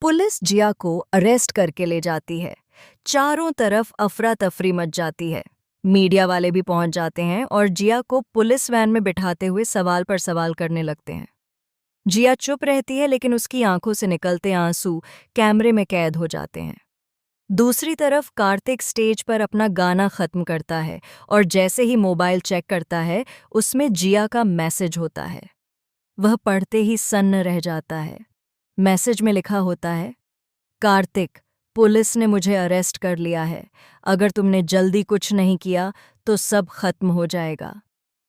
Police जिया को arrest करके ले जाती है। चारों तरफ अफरा तफरी मच जाती है। मीडिया वाले भी पहुंच जाते हैं और जिया को पुलिस वैन में बिठाते हुए सवाल पर सवाल करने लगते हैं। जिया चुप रहती है, लेकिन उसकी आंखों से निकलते आंसू कैमरे में कैद हो जाते हैं। दूसरी तरफ कार्तिक स्टेज पर अपना गाना खत्म करता है और जैसे ही मोबाइल चेक करता है, उसमें जिया का मैसेज होता है। वह पढ़ते ही सन्न रह जाता है। मैसेज में लिखा होता है, कार्तिक, पुलिस ने मुझे अरेस्ट कर लिया है। अगर तुमने जल्दी कुछ नहीं किया तो सब खत्म हो जाएगा।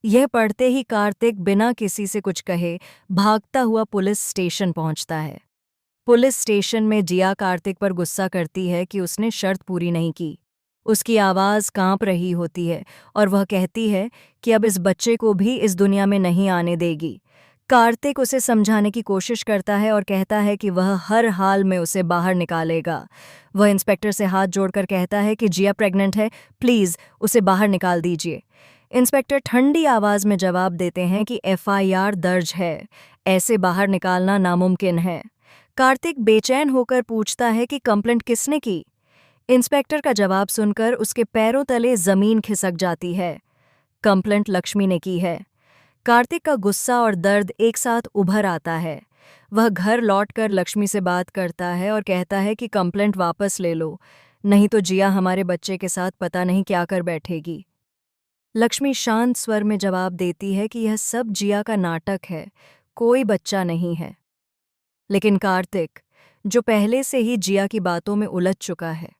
यह पढ़ते ही कार्तिक बिना किसी से कुछ कहे भागता हुआ पुलिस स्टेशन पहुंचता है। पुलिस स्टेशन में जिया कार्तिक पर गुस्सा करती है कि उसने शर्त पूरी नहीं की। उसकी आवाज़ कांप रही होती है और वह कहती है कि अब इस बच्चे को भी इस दुनिया में नहीं आने देगी। कार्तिक उसे समझाने की कोशिश करता है और कहता है कि वह हर हाल में उसे बाहर निकालेगा। वह इंस्पेक्टर से हाथ जोड़कर कहता है कि जिया प्रेग्नेंट है, प्लीज़ उसे बाहर निकाल दीजिए। इंस्पेक्टर ठंडी आवाज़ में जवाब देते हैं कि एफआईआर दर्ज है, ऐसे बाहर निकालना नामुमकिन है। कार्तिक बेचैन होकर पूछता है कि कंप्लेंट किसने की। इंस्पेक्टर का जवाब सुनकर उसके पैरों तले जमीन खिसक जाती है। कंप्लेंट लक्ष्मी ने की है। कार्तिक का गुस्सा और दर्द एक साथ उभर आता है। वह घर लौटकर लक्ष्मी से बात करता है और कहता है कि कंप्लेंट वापस ले लो, नहीं तो जिया हमारे बच्चे के साथ पता नहीं क्या कर बैठेगी। लक्ष्मी शांत स्वर में जवाब देती है कि यह सब जिया का नाटक है, कोई बच्चा नहीं है। लेकिन कार्तिक, जो पहले से ही जिया की बातों में उलझ चुका है,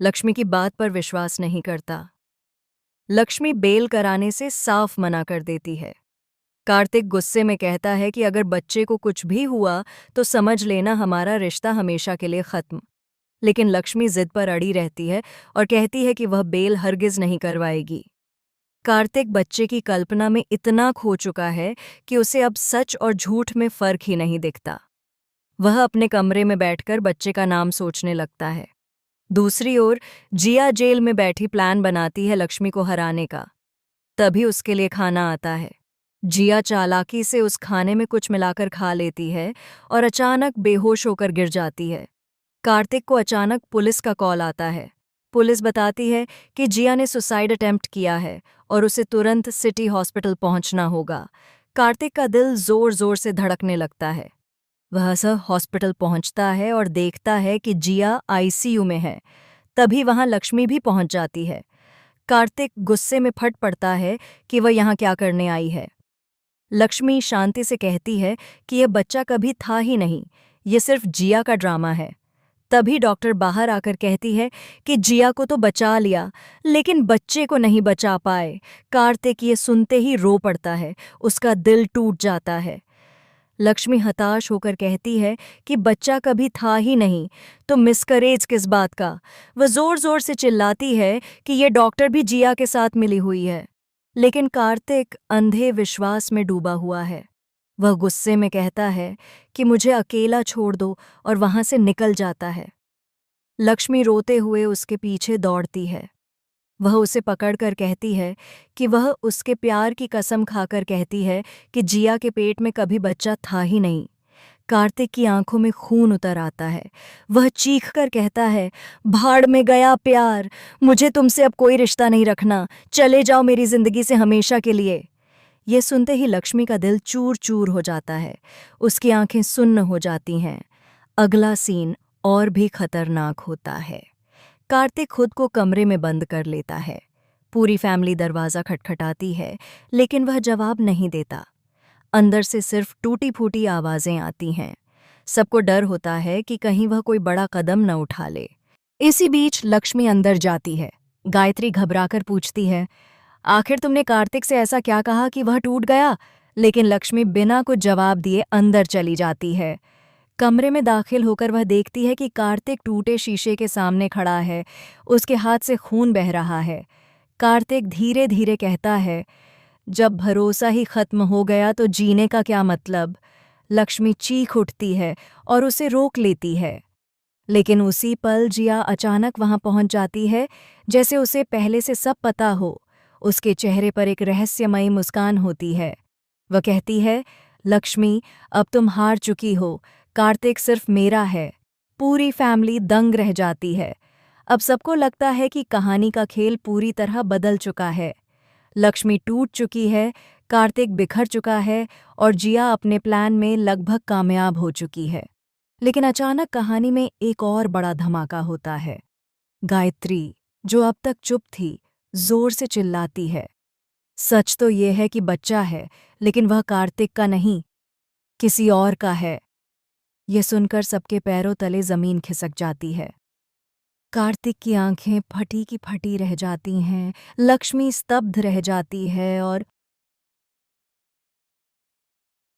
लक्ष्मी की बात पर विश्वास नहीं करता। लक्ष्मी बेल कराने से साफ मना कर देती है। कार्तिक गुस्से में कहता है कि अगर बच्चे को कुछ भी हुआ तो समझ लेना हमारा रिश्ता हमेशा के लिए खत्म। लेकिन लक्ष्मी जिद पर अड़ी रहती है और कहती है कि वह बेल हरगिज नहीं करवाएगी। कार्तिक बच्चे की कल्पना में इतना खो चुका है कि उसे अब सच और झूठ में फर्क ही नहीं दिखता। वह अपने कमरे में बैठकर बच्चे का नाम सोचने लगता है। दूसरी ओर जिया जेल में बैठी प्लान बनाती है लक्ष्मी को हराने का। तभी उसके लिए खाना आता है। जिया चालाकी से उस खाने में कुछ मिलाकर खा लेती है और अचानक बेहोश होकर गिर जाती है। कार्तिक को अचानक पुलिस का कॉल आता है। पुलिस बताती है कि जिया ने सुसाइड अटेम्प्ट किया है और उसे तुरंत सिटी हॉस्पिटल पहुंचना होगा। कार्तिक का दिल जोर जोर से धड़कने लगता है। वह हॉस्पिटल पहुंचता है और देखता है कि जिया आईसीयू में है। तभी वहां लक्ष्मी भी पहुंच जाती है। कार्तिक गुस्से में फट पड़ता है कि वह यहाँ क्या करने आई है। लक्ष्मी शांति से कहती है कि यह बच्चा कभी था ही नहीं, ये सिर्फ जिया का ड्रामा है। तभी डॉक्टर बाहर आकर कहती है कि जिया को तो बचा लिया, लेकिन बच्चे को नहीं बचा पाए। कार्तिक ये सुनते ही रो पड़ता है, उसका दिल टूट जाता है। लक्ष्मी हताश होकर कहती है कि बच्चा कभी था ही नहीं, तो मिसकरेज किस बात का। वह जोर जोर से चिल्लाती है कि ये डॉक्टर भी जिया के साथ मिली हुई है। लेकिन कार्तिक अंधे विश्वास में डूबा हुआ है। वह गुस्से में कहता है कि मुझे अकेला छोड़ दो और वहां से निकल जाता है। लक्ष्मी रोते हुए उसके पीछे दौड़ती है। वह उसे पकड़कर कहती है कि वह उसके प्यार की कसम खाकर कहती है कि जिया के पेट में कभी बच्चा था ही नहीं। कार्तिक की आंखों में खून उतर आता है। वह चीखकर कहता है, भाड़ में गया प्यार, मुझे तुमसे अब कोई रिश्ता नहीं रखना, चले जाओ मेरी जिंदगी से हमेशा के लिए। यह सुनते ही लक्ष्मी का दिल चूर चूर हो जाता है। उसकी आंखें सुन्न हो जाती हैं। अगला सीन और भी खतरनाक होता है। कार्तिक खुद को कमरे में बंद कर लेता है। पूरी फैमिली दरवाज़ा खटखटाती है, लेकिन वह जवाब नहीं देता। अंदर से सिर्फ टूटी फूटी आवाज़ें आती हैं। सबको डर होता है कि कहीं वह कोई बड़ा कदम न उठा ले। इसी बीच लक्ष्मी अंदर जाती है। गायत्री घबराकर पूछती है, आखिर तुमने कार्तिक से ऐसा क्या कहा कि वह टूट गया? लेकिन लक्ष्मी बिना कुछ जवाब दिए अंदर चली जाती है। कमरे में दाखिल होकर वह देखती है कि कार्तिक टूटे शीशे के सामने खड़ा है। उसके हाथ से खून बह रहा है। कार्तिक धीरे धीरे कहता है, जब भरोसा ही खत्म हो गया तो जीने का क्या मतलब। लक्ष्मी चीख उठती है और उसे रोक लेती है। लेकिन उसी पल जिया अचानक वहां पहुंच जाती है, जैसे उसे पहले से सब पता हो। उसके चेहरे पर एक रहस्यमयी मुस्कान होती है। वह कहती है, लक्ष्मी, अब तुम हार चुकी हो। कार्तिक सिर्फ मेरा है। पूरी फैमिली दंग रह जाती है। अब सबको लगता है कि कहानी का खेल पूरी तरह बदल चुका है। लक्ष्मी टूट चुकी है, कार्तिक बिखर चुका है और जिया अपने प्लान में लगभग कामयाब हो चुकी है। लेकिन अचानक कहानी में एक और बड़ा धमाका होता है। गायत्री, जो अब तक चुप थी, जोर से चिल्लाती है। सच तो ये है कि बच्चा है, लेकिन वह कार्तिक का नहीं, किसी और का है। यह सुनकर सबके पैरों तले जमीन खिसक जाती है। कार्तिक की आंखें फटी की फटी रह जाती हैं, लक्ष्मी स्तब्ध रह जाती है और